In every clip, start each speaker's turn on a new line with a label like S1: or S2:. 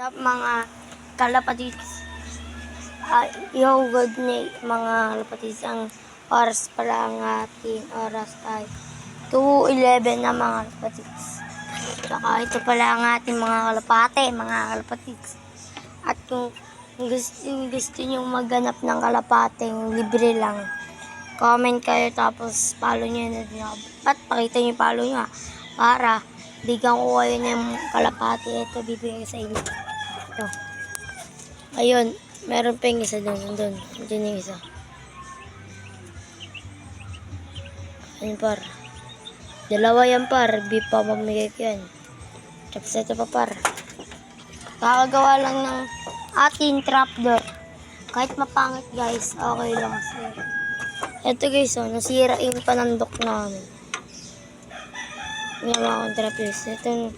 S1: Mga kalapatids, yo, good night mga kalapatids. Ang oras pala, ang ating oras ay 2:11 na mga kalapatids. Saka ito pala ang ating mga kalapate, mga kalapatids. At kung gusto nyo maghanap ng kalapateng libre lang, comment kayo tapos follow nyo na din ako. At pakita nyo follow nyo para bigyan ko kayo ng kalapate. Ito bibigay sa inyo. Ito. Ayun, meron pa yung isa doon. Doon yung isa. Ayun par. Dalawa yan par. Di pa mamigay ko yan. Tapos ito pa par. Kakagawa lang ng ating trapdoor. Kahit mapangit guys, okay lang. Ito guys, oh, nasira yung panandok namin. Ginawa akong trapdoor. Ito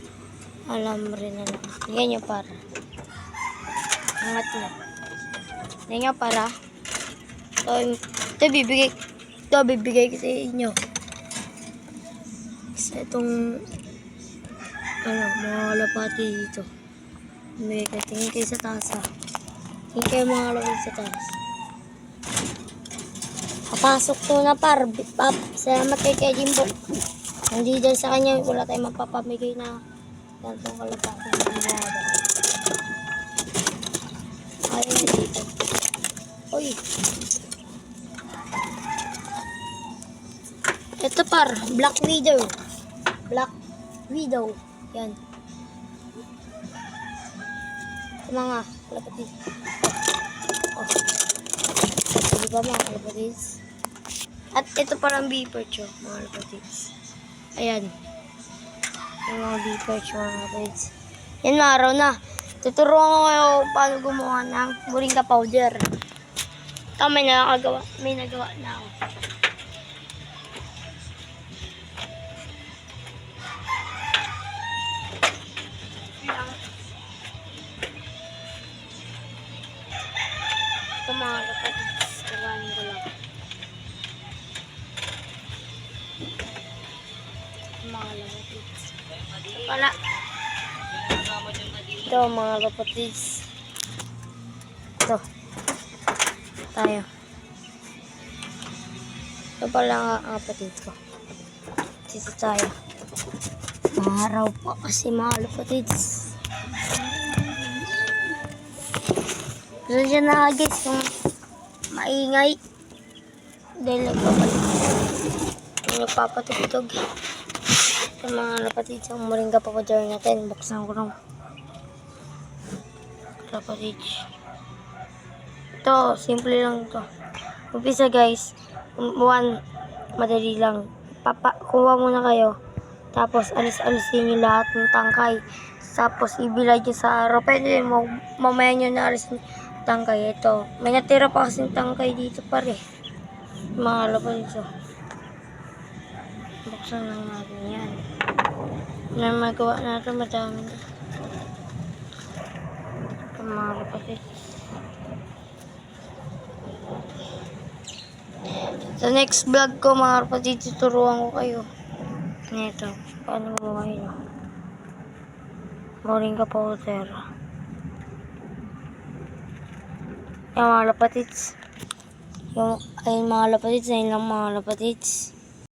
S1: alam rin na lang. Yan yung par. Angat mo. Yan nga para. Ito bibigay ko sa inyo. Kasi itong mga kalapati dito. Bibigay ko. Tingin kayo sa taas ha. Tingin kayo mga kalapati sa taas. Papasok to na par. Salamat kay Jimbo. Hindi dyan sa kanya. Wala tayong magpapamigay na gantong kalapati. Ayun dito. Uy. Ito par, Black Widow. Black Widow. Yan. Ito mga kalapatid. Oh. Hindi ba mga kalapatid? At ito parang beeperch, mga kalapatid. Ayan. Yung mga beeperch, mga kalapatid. Yan, araw na. Tuturuan ko kayo paano gumawa ng moringa powder. Ito may nagawa na ako. Ito mga kapatid, kagaling ko lang. Ito mga kapatid. Pala. Ito mga kapatid. Ito. Tayo. Ito pala ang kapatid ko. Dito tayo. Araw pa kasi mga kapatid. So dyan na guys yung maingay. Dahil nagpapatugtog. Ito mga kapatid. Ang moringa powder natin. Buksan ko lang. Kapatid. Ito, simple lang ito. Umpisa guys, madali lang. Kuha muna kayo. Tapos alis-alisin nyo lahat ng tangkay. Tapos ibilad nyo sa araw. Pwede din, mamaya nyo na-alis yung tangkay. Ito, may natira pa kasing tangkay dito pare. Mga lapad ito. Buksan lang natin yan. Na magawa natin madami na. Mga lapad. Sa next vlog ko mga kapatid, tuturuan ko kayo nito paano gumawa yun moringa powder. Yung mga lapatids, ayun mga lapatids, ayun lang mga lapatids.